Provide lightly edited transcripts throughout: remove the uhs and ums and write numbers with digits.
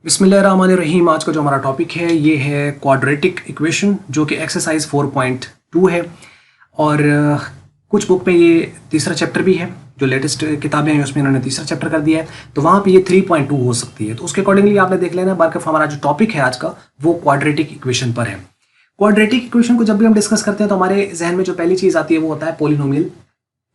बिस्मिल्लाहिर्रहमानिर्रहीम। आज का जो हमारा टॉपिक है ये है क्वाड्रेटिक इक्वेशन, जो कि एक्सरसाइज 4.2 है। और कुछ बुक में ये तीसरा चैप्टर भी है, जो लेटेस्ट किताबें हैं उसमें इन्होंने तीसरा चैप्टर कर दिया है, तो वहाँ पे ये 3.2 हो सकती है। तो उसके अकॉर्डिंगली आपने देख लेना। बाकी हमारा जो टॉपिक है आज का वो क्वाड्रेटिक इक्वेशन पर है। क्वाड्रेटिक इक्वेशन को जब भी हम डिस्कस करते हैं तो हमारे जहन में जो पहली चीज़ आती है वो होता है पोलिनोमियल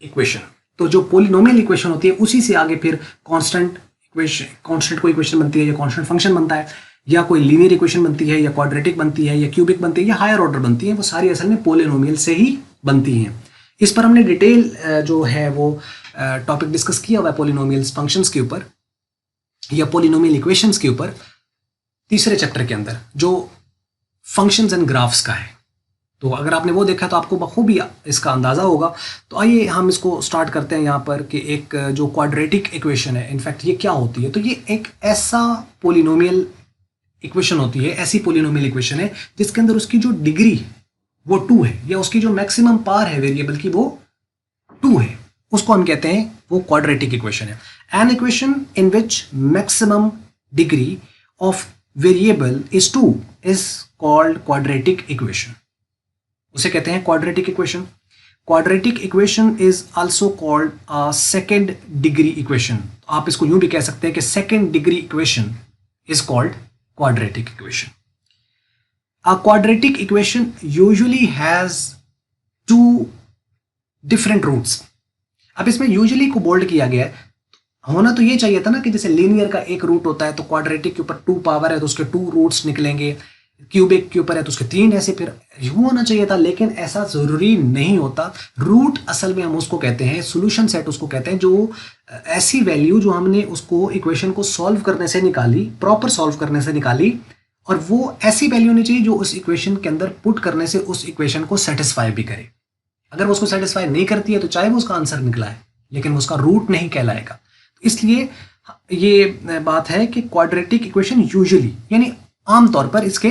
इक्वेशन। तो जो पोलिनोमियल इक्वेशन होती है उसी से आगे फिर कांस्टेंट कोई इक्वेशन बनती है, या कांस्टेंट फंक्शन बनता है, या कोई लीनियर इक्वेशन बनती है, या क्वाड्रेटिक बनती है, या क्यूबिक बनती है, या हायर ऑर्डर बनती है। वो सारी असल में पोलिनोमियल से ही बनती हैं। इस पर हमने डिटेल जो है वो टॉपिक डिस्कस किया हुआ है पोलिनोमियल फंक्शंस के ऊपर या पोलिनोमियल इक्वेशंस के ऊपर तीसरे चैप्टर के अंदर, जो फंक्शंस एंड ग्राफ्स का है। तो अगर आपने वो देखा तो आपको बखूबी इसका अंदाज़ा होगा। तो आइए हम इसको स्टार्ट करते हैं यहाँ पर कि एक जो क्वाड्रेटिक इक्वेशन है, इनफैक्ट ये क्या होती है। तो ये एक ऐसा पोलिनोमियल इक्वेशन होती है, ऐसी पोलिनोमियल इक्वेशन है जिसके अंदर उसकी जो डिग्री वो 2 है, या उसकी जो मैक्सिमम पावर है वेरिएबल की वो 2 है। उसको हम कहते हैं वो क्वाड्रेटिक इक्वेशन है। An equation in which maximum degree of variable is 2 is called quadratic equation. उसे कहते हैं quadratic equation. Quadratic equation is also called a second degree equation. आप इसको यूं भी कह सकते हैं कि second degree equation is called quadratic equation. A quadratic equation usually has 2 different roots. अब इसमें यूजुअली को बोल्ड किया गया है। होना तो ये चाहिए था ना कि जैसे लीनियर का एक रूट होता है, तो क्वाड्रेटिक के ऊपर 2 पावर है तो उसके 2 रूट्स निकलेंगे। क्यूबिक के ऊपर है तो उसके 3 ऐसे फिर यूं होना चाहिए था, लेकिन ऐसा जरूरी नहीं होता। रूट असल में हम उसको कहते हैं, सॉल्यूशन सेट उसको कहते हैं, जो ऐसी वैल्यू जो हमने उसको इक्वेशन को सॉल्व करने से निकाली, प्रॉपर सॉल्व करने से निकाली, और वो ऐसी वैल्यू होनी चाहिए जो उस इक्वेशन के अंदर पुट करने से उस इक्वेशन को सेटिस्फाई भी करे। अगर वो उसको सेटिस्फाई नहीं करती है तो चाहे वो उसका आंसर निकला है लेकिन वो उसका रूट नहीं कहलाएगा। इसलिए ये बात है कि क्वाड्रेटिक इक्वेशन यूजुअली यानी आमतौर पर इसके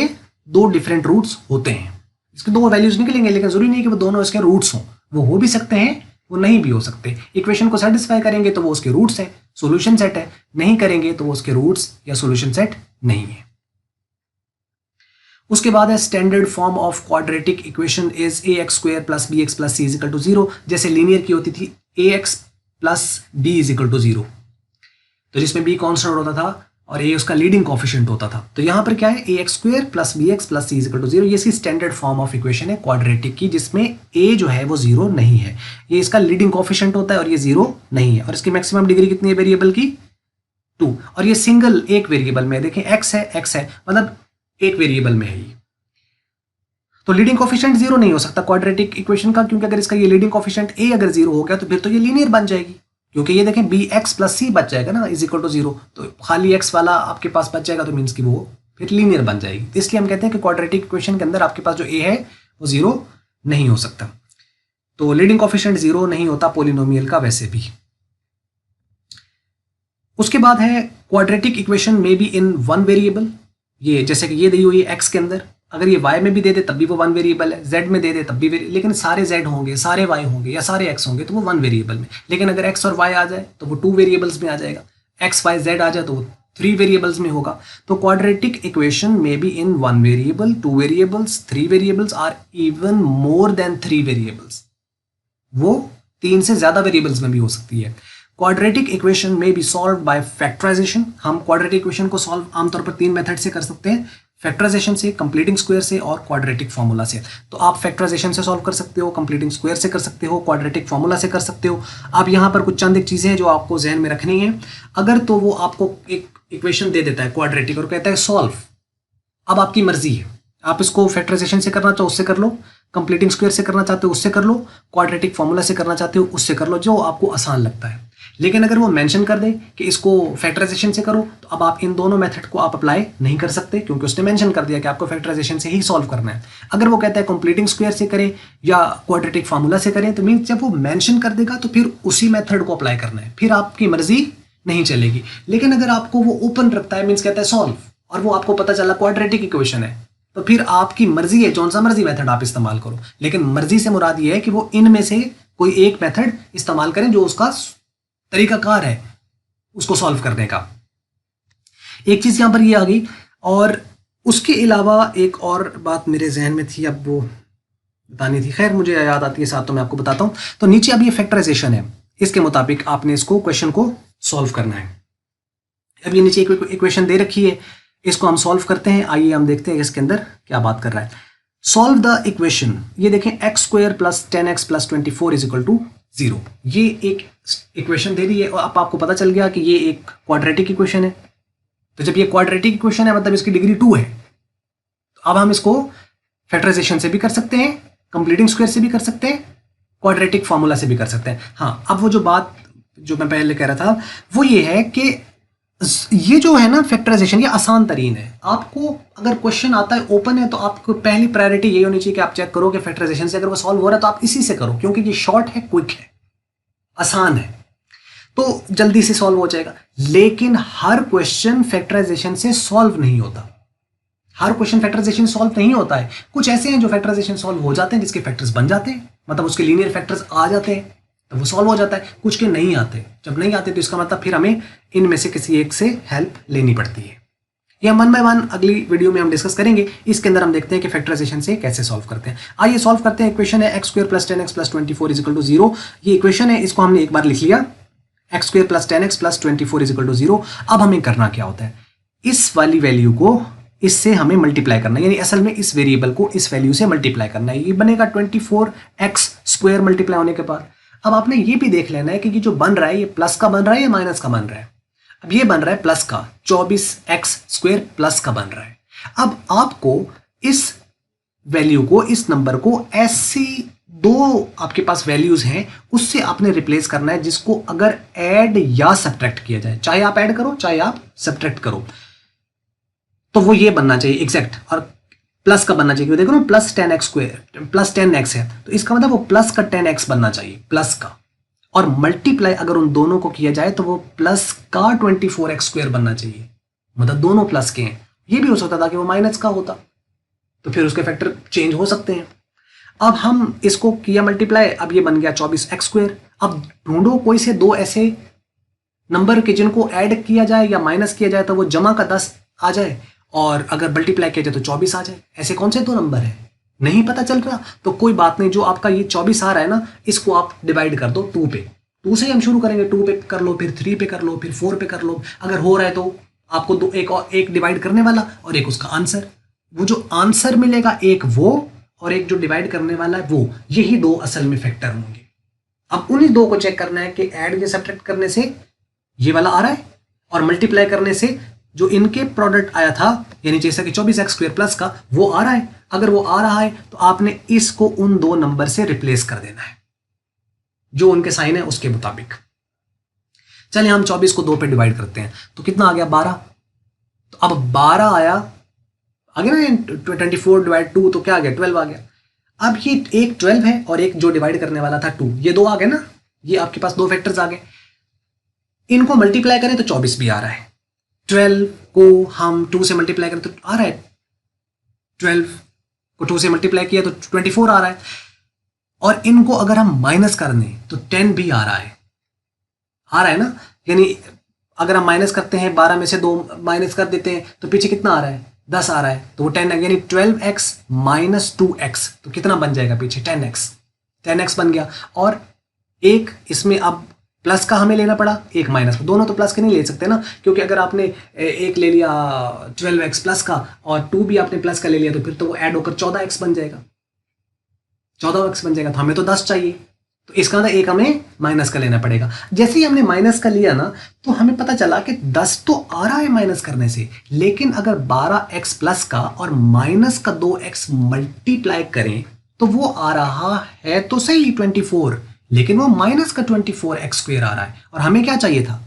2 डिफरेंट रूट्स होते हैं। इसके 2 वैल्यूज निकलेंगे, लेकिन जरूरी नहीं कि वो दोनों इसके रूट्स हों। वो हो भी सकते हैं, वो नहीं भी हो सकते। इक्वेशन को सेटिस्फाई करेंगे तो वो उसके रूट्स है, सॉल्यूशन सेट है। नहीं करेंगे तो वो उसके रूट्स या सॉल्यूशन सेट नहीं है। उसके बाद है standard form of quadratic equation is ax² + bx + c = 0। जैसे लीनियर की होती थी ax + b = 0, तो जिसमें b कांस्टेंट होता था और a उसका लीडिंग कोफिशिएंट होता था। तो यहाँ पर क्या है, ax² + bx + c = 0। ये इसकी स्टैंडर्ड फॉर्म ऑफ इक्वेशन है क्वाड्रेटिक की, जिसमें a जो है वो 0 नहीं है। ये इसका लीडिंग कोफिशिएंट होता है और ये 0 नहीं है। और इसकी मैक्सिमम डिग्री कितनी है वेरिएबल की? 2। और ये सिंगल एक वेरिएबल में, देखें x है मतलब एक वेरिएबल में है ये। तो लीडिंग कोफिशिएंट 0 नहीं हो सकता क्वाड्रेटिक इक्वेशन का, क्योंकि अगर इसका ये लीडिंग कोफिशिएंट a अगर 0 हो गया तो फिर तो ये लीनियर बन जाएगी, क्योंकि ये देखें bx + c बच जाएगा ना = 0। तो खाली x वाला आपके पास बच जाएगा, तो मीन्स कि वो फिर लीनियर बन जाएगी। इसलिए हम कहते हैं कि क्वाड्रेटिक इक्वेशन के अंदर आपके पास जो a है वो 0 नहीं हो सकता। तो लीडिंग कोफिशिएंट 0 नहीं होता पोलिनोमियल का वैसे भी। उसके बाद है क्वाड्रेटिक इक्वेशन में बी इन 1 वेरिएबल। ये जैसे कि ये दी हुई है x के अंदर, अगर ये y में भी दे दे तब भी वो 1 वेरिएबल है, z में दे दे तब भी लेकिन सारे z होंगे, सारे y होंगे या सारे x होंगे तो वो 1 वेरिएबल में। लेकिन अगर x और y आ जाए तो वो 2 वेरिएबल्स में आ जाएगा, x y z आ जाए तो वो 3 वेरिएबल्स में होगा। तो क्वाड्रेटिक इक्वेशन में be in 1 variable, 2 variables, 3 variables are even more than 3 variables. वो 3 से ज्यादा वेरिएबल्स में भी हो सकती है। क्वाड्रेटिक इक्वेशन में बी सॉल्व बाय फैक्टराइजेशन। हम क्वाड्रेटिक इक्वेशन को सॉल्व आमतौर पर 3 मेथड से कर सकते हैं, फैक्टराइजेशन से, कंप्लीटिंग स्क्वायर से और क्वाड्रेटिक फार्मूला से। तो आप फैक्टराइजेशन से सॉल्व कर सकते हो, कंप्लीटिंग स्क्वायर से कर सकते हो, क्वाड्रेटिक फार्मूला से कर सकते हो। अब यहाँ पर कुछ चंद एक चीजें हैं जो आपको जहन में रखनी है। अगर तो वो आपको एक इक्वेशन दे देता है क्वाड्रेटिक और कहता है सॉल्व, अब आपकी मर्जी है, आप इसको फैक्टराइजेशन से करना चाहो उससे कर लो, कंप्लीटिंग स्क्वायर से करना चाहते हो उससे कर लो, क्वाड्रेटिक फार्मूला से करना चाहते हो उससे कर लो, जो आपको आसान लगता है। लेकिन अगर वो मेंशन कर दे कि इसको फैक्टराइजेशन से करो, तो अब आप इन दोनों मेथड को आप अप्लाई नहीं कर सकते, क्योंकि उसने मेंशन कर दिया कि आपको फैक्टराइजेशन से ही सॉल्व करना है। अगर वो कहता है कंप्लीटिंग स्क्वायर से करें या क्वाड्रेटिक फार्मूला से करें, तो मीन्स जब वो मेंशन कर देगा तो फिर उसी मेथड को अप्लाई करना है, फिर आपकी मर्जी नहीं चलेगी। लेकिन अगर आपको वो ओपन रखता है, मीन्स कहता है सॉल्व, और वो आपको पता चला क्वाड्रेटिक इक्वेशन है, तो फिर आपकी मर्जी है, कौन सा मर्जी मेथड आप इस्तेमाल करो। लेकिन मर्जी से मुराद ये है कि वो इनमें से कोई एक मेथड इस्तेमाल करें जो उसका तरीकाकार है उसको सॉल्व करने का। एक चीज़ यहाँ पर ये आ गई। और उसके अलावा एक और बात मेरे जहन में थी, अब वो बतानी थी, खैर मुझे याद आती है साथ, तो मैं आपको बताता हूँ। तो नीचे अब ये फैक्टराइजेशन है, इसके मुताबिक आपने इसको क्वेश्चन को सॉल्व करना है। अब ये नीचे एक इक्वेशन दे रखी है, इसको हम सॉल्व करते हैं। आइए हम देखते हैं इसके अंदर क्या बात कर रहा है। सॉल्व द इक्वेशन, ये देखें x square plus 10x plus 24 is equal to 0। ये एक इक्वेशन दे दी है और अब आपको पता चल गया कि ये एक क्वाड्रेटिक इक्वेशन है। तो जब ये क्वाड्रेटिक इक्वेशन है मतलब इसकी डिग्री 2 है। तो अब हम इसको फैक्टराइजेशन से भी कर सकते हैं, कंप्लीटिंग स्क्वायर से भी कर सकते हैं, क्वाड्रेटिक फार्मूला से भी कर सकते हैं। हाँ, अब वो जो बात जो मैं पहले कह रहा था वो ये है कि ये जो है ना फैक्टराइजेशन, ये आसान तरीन है। आपको अगर क्वेश्चन आता है ओपन है तो आपको पहली प्रायोरिटी ये होनी चाहिए कि आप चेक करो कि फैक्टराइजेशन से अगर वो सॉल्व हो रहा है तो आप इसी से करो, क्योंकि ये शॉर्ट है, क्विक है, आसान है, तो जल्दी से सॉल्व हो जाएगा। लेकिन हर क्वेश्चन फैक्टराइजेशन से सॉल्व नहीं होता, हर क्वेश्चन फैक्टराइजेशन सॉल्व नहीं होता है। कुछ ऐसे हैं जो फैक्टराइजेशन सॉल्व हो जाते हैं, जिसके फैक्टर्स बन जाते हैं, मतलब उसके लीनियर फैक्टर्स आ जाते हैं तो वो सॉल्व हो जाता है। कुछ के नहीं आते, जब नहीं आते तो इसका मतलब फिर हमें इनमें से किसी एक से हेल्प लेनी पड़ती है। ये हम 1 बाय 1 अगली वीडियो में हम डिस्कस करेंगे। इसके अंदर हम देखते हैं कि फैक्टराइजेशन से कैसे सॉल्व करते हैं। आइए सॉल्व करते हैं। इक्वेशन है x square plus 10x plus 24 is equal to 0। ये इक्वेशन है, इसको हमने एक बार लिख लिया, x square plus 10x plus 24 is equal to 0। अब हमें करना क्या होता है, इस वाली वैल्यू को इससे हमें मल्टीप्लाई करना है, यानी असल में इस वेरिएबल को इस वैल्यू से मल्टीप्लाई करना है। ये बनेगा 24x स्क्वायर मल्टीप्लाई होने के बाद। अब आपने ये भी देख लेना है कि ये जो बन रहा है ये प्लस का बन रहा है या माइनस का बन रहा है। अब ये बन रहा है प्लस का, 24x स्क्वायर प्लस का बन रहा है। अब आपको इस वैल्यू को, इस नंबर को ऐसी दो आपके पास वैल्यूज हैं उससे आपने रिप्लेस करना है, जिसको अगर ऐड या सब्ट्रैक्ट किया जाए, चाहे आप ऐड करो चाहे आप सब्ट्रैक्ट करो, तो वो ये बनना चाहिए एग्जैक्ट, और प्लस का बनना चाहिए। देखो ना plus 10x square plus 10x है, तो इसका मतलब वो प्लस का 10x बनना चाहिए, प्लस का। और मल्टीप्लाई अगर उन दोनों को किया जाए तो वो प्लस का 24x स्क्वायर बनना चाहिए, मतलब दोनों प्लस के हैं। ये भी हो सकता था कि वो माइनस का होता, तो फिर उसके फैक्टर चेंज हो सकते हैं। अब हम इसको किया मल्टीप्लाई, अब ये बन गया 24x स्क्वायर। अब ढूंढो कोई से दो ऐसे नंबर के जिनको ऐड किया जाए या माइनस किया जाए तो वो जमा का 10 आ जाए, और अगर मल्टीप्लाई किया जाए तो 24 आ जाए। ऐसे कौन से दो नंबर है, नहीं पता चल रहा, तो कोई बात नहीं, जो आपका ये 24 आ रहा है ना, इसको आप डिवाइड कर दो 2 पे। 2 से ही हम शुरू करेंगे, 2 पे कर लो, फिर 3 पे कर लो, फिर 4 पे कर लो। अगर हो रहा है तो आपको दो, एक डिवाइड करने वाला और एक उसका आंसर। वो जो आंसर मिलेगा एक वो, और एक जो डिवाइड करने वाला है वो, यही दो असल में फैक्टर होंगे। अब उन्हीं दो को चेक करना है कि ऐड या सब्ट्रैक्ट करने से ये वाला आ रहा है और मल्टीप्लाई करने से जो इनके प्रोडक्ट आया था, यानी जैसा कि 24x स्क्वायर प्लस का, वो आ रहा है। अगर वो आ रहा है तो आपने इसको उन दो नंबर से रिप्लेस कर देना है जो उनके साइन है उसके मुताबिक। चलिए हम 24 को 2 पे डिवाइड करते हैं, तो कितना आ गया 12। तो अब 12 आया, आ गया ना 24 डिवाइड 2, तो क्या आ गया 12 आ गया। अब ये एक 12 है और एक जो डिवाइड करने वाला था 2, ये दो आ गए ना, ये आपके पास दो फैक्टर्स आ गए। इनको मल्टीप्लाई करें तो 24 भी आ रहा है। 12 को हम 2 से मल्टीप्लाई करें तो आ रहा है, 12 को 2 से मल्टीप्लाई किया तो 24 आ रहा है। और इनको अगर हम माइनस कर दें तो 10 भी आ रहा है ना, यानी अगर हम माइनस करते हैं 12 में से 2 माइनस कर देते हैं तो पीछे कितना आ रहा है, 10 आ रहा है, तो वो 10 है, यानी 12x माइनस 2x, तो कितना बन जाएगा पीछे 10x बन गया। और एक इसमें अब प्लस का हमें लेना पड़ा, एक माइनस का, दोनों तो प्लस के नहीं ले सकते ना, क्योंकि अगर आपने एक ले लिया 12x प्लस का और 2 भी आपने प्लस का ले लिया तो फिर तो वो ऐड होकर 14x बन जाएगा, 14x बन जाएगा, तो हमें तो 10 चाहिए, तो इसका मतलब एक हमें माइनस का लेना पड़ेगा। जैसे ही हमने माइनस का लिया ना, तो हमें पता चला कि 10 तो आ रहा है माइनस करने से, लेकिन अगर 12x प्लस का और माइनस का 2x मल्टीप्लाई करें तो वो आ रहा है तो सही 24, लेकिन वो माइनस का 24x स्क्वायर आ रहा है, और हमें क्या चाहिए था,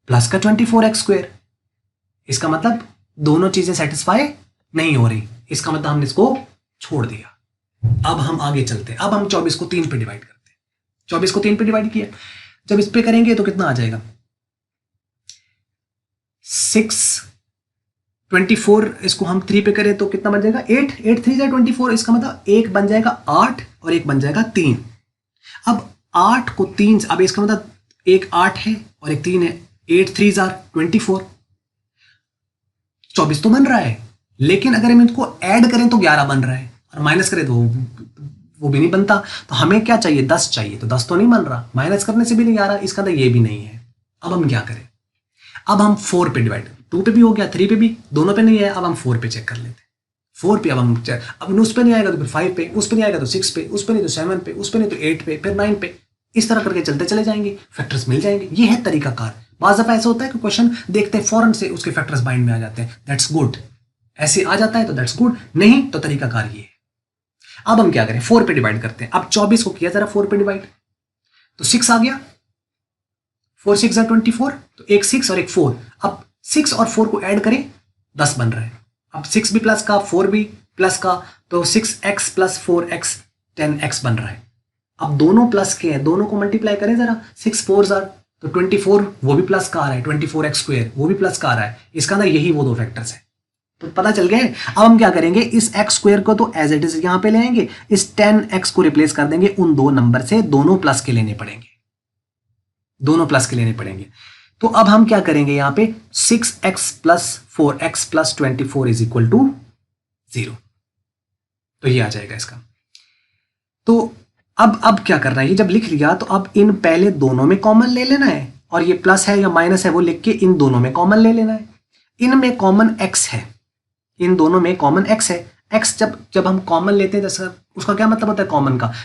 प्लस का 24x स्क्वायर। इसका मतलब दोनों चीजें सेटिस्फाई नहीं हो रही, इसका मतलब हमने इसको छोड़ दिया। अब हम आगे चलते हैं, अब हम 24 को 3 पे डिवाइड करते हैं। 24 को 3 पे डिवाइड किया, जब इस पे करेंगे तो कितना आ जाएगा 6, 24 इसको हम 3 पे करें तो कितना बन जाएगा 8, 8 3 24, इसका मतलब एक बन जाएगा 8 और एक बन जाएगा 3। अब 8 को 3, अब इसका मतलब एक 8 है और एक 3 है, 8 3 24। 24 तो बन रहा है, लेकिन अगर हम इनको ऐड करें तो 11 बन रहा है, और माइनस करें तो वो भी नहीं बनता। तो हमें क्या चाहिए, 10 चाहिए, तो 10 तो नहीं बन रहा, माइनस करने से भी नहीं आ रहा, इसका तो ये भी नहीं है। अब हम क्या करें, अब हम 4 पे डिवाइड, 2 पे भी हो गया, 3 पे भी, दोनों पे नहीं है, अब हम 4 पे चेक कर लेते हैं। 4 पे अब उस पे नहीं आएगा तो फिर 5 पे, उस पे नहीं आएगा तो 6 पे, उस पे नहीं तो 7 पे, उस पे नहीं तो 8 पे, फिर 9 पे, इस तरह करके चलते चले जाएंगे, फैक्टर्स मिल जाएंगे। ये है तरीकाकार। बाज़ दफ़ा ऐसा होता है कि क्वेश्चन देखते हैं फौरन से उसके फैक्टर्स माइंड में आ जाते हैं, दैट्स गुड। ऐसे आ जाता है तो दैट्स गुड, नहीं तो तरीकाकार ये है। अब हम क्या करें, 4 पे डिवाइड करते हैं। अब 24 को किया जरा 4 पे डिवाइड, तो 6 आ गया, 4 6 24, तो एक 6 और एक 4। अब 6 और 4 को ऐड करें, 10 बन रहा है। अब 6 भी प्लस का, 4 भी प्लस का, तो 6x प्लस 4x 10x बन रहा है। अब दोनों प्लस के हैं, दोनों को मल्टीप्लाई करें जरा, 6 4 तो 24, वो भी प्लस का आ रहा है, 24x² वो भी प्लस का आ रहा है। इसका अंदर यही वो दो फैक्टर्स है, तो पता चल गए। अब हम क्या करेंगे, इस x² को तो एज इट इज यहां पे ले आएंगे, इस 10x को रिप्लेस कर देंगे उन दो नंबर से, दोनों प्लस के लेने पड़ेंगे, दोनों प्लस के लेने पड़ेंगे। तो अब हम क्या करेंगे, यहां पे 6x plus 4x plus 24 is equal to 0, तो ये आ जाएगा इसका। तो अब क्या करना है, ये जब लिख लिया तो अब इन पहले दोनों में कॉमन ले लेना है, और ये प्लस है या माइनस है वो लिख के इन दोनों में कॉमन ले लेना है। इनमें कॉमन x है, इन दोनों में कॉमन x है। x जब हम कॉमन लेते हैं, जैसा उसका क्या मतलब होता है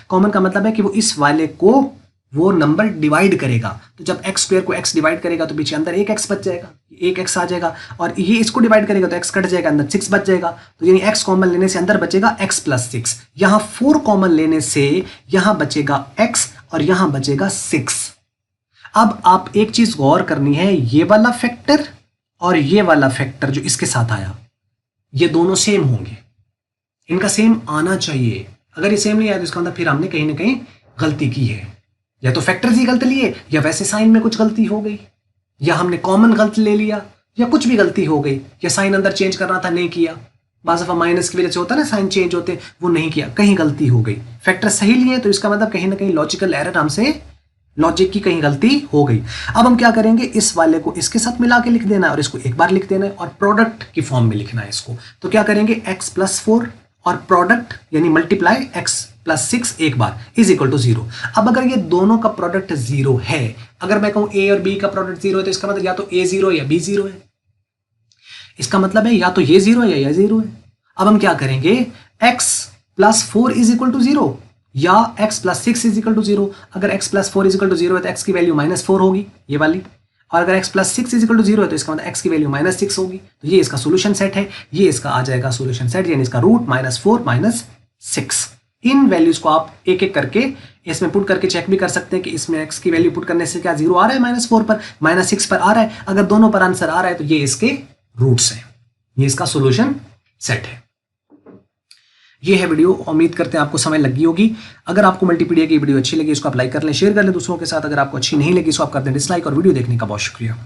कॉमन का मतलब है कि वो इस वाले को वो नंबर डिवाइड करेगा। तो जब x² को x डिवाइड करेगा तो पीछे अंदर एक x बच जाएगा, एक x आ जाएगा, और ये इसको डिवाइड करेगा तो x कट जाएगा, अंदर 6 बच जाएगा। तो यानी x कॉमन लेने से अंदर बचेगा x प्लस 6, यहां 4 कॉमन लेने से यहां बचेगा x और यहां बचेगा 6। अब आप एक चीज गौर करनी है, ये वाला फैक्टर और ये वाला फैक्टर जो इसके साथ आया, ये दोनों सेम होंगे, इनका सेम आना चाहिए। अगर ये सेम नहीं आया तो इसका मतलब फिर हमने कहीं ना कहीं गलती की है, या तो फैक्टर्स ही गलत लिए, या वैसे साइन में कुछ गलती हो गई, या हमने कॉमन गलत ले लिया, या कुछ भी गलती हो गई, या साइन अंदर चेंज करना था नहीं किया। बाज़ दफ़ा माइनस की वजह से होता है ना, साइन चेंज होते, वो नहीं किया, कहीं गलती हो गई। फैक्टर सही लिए तो इसका मतलब कहीं ना कहीं लॉजिकल एरर, हमसे लॉजिक की कहीं गलती हो गई। अब हम क्या करेंगे, इस वाले को इसके साथ मिला के लिख देना है और इसको एक बार लिख देना है, और प्रोडक्ट की फॉर्म में लिखना है इसको। तो क्या करेंगे, x प्लस 4 और प्रोडक्ट यानी मल्टीप्लाई x प्लस 6 एक बार इज इक्वल टू 0। अब अगर ये दोनों का प्रोडक्ट 0 है, अगर मैं कहूं a और b का प्रोडक्ट 0 है, तो इसका मतलब या तो a 0 है या b 0 है। इसका मतलब है या तो ये 0 है या ये 0 है। अब हम क्या करेंगे, x plus 4 is equal to 0 या x plus 6 is equal to 0। अगर x plus 4 is equal to 0 है तो x की वैल्यू -4 होगी, ये वाली, और अगर x plus 6 is equal to 0 है तो इसका मतलब x की वैल्यू -6 होगी। तो ये इसका सोल्यूशन सेट है, ये इसका आ जाएगा सोल्यूशन सेट, यानी इसका रूट -4 -6। इन वैल्यूज को आप एक एक करके इसमें पुट करके चेक भी कर सकते हैं कि इसमें x की वैल्यू पुट करने से क्या 0 आ रहा है -4 पर, -6 पर आ रहा है। अगर दोनों पर आंसर आ रहा है तो ये इसके रूट्स हैं, ये इसका सोल्यूशन सेट है। ये है वीडियो, उम्मीद करते हैं आपको समझ लगी होगी। अगर आपको मल्टीपीडिया की वीडियो अच्छी लगी इसको आप लाइक कर लें, शेयर कर लें दूसरों के साथ। अगर आपको अच्छी नहीं लगी इसको आप कर दें डिसलाइक, और वीडियो देखने का बहुत शुक्रिया।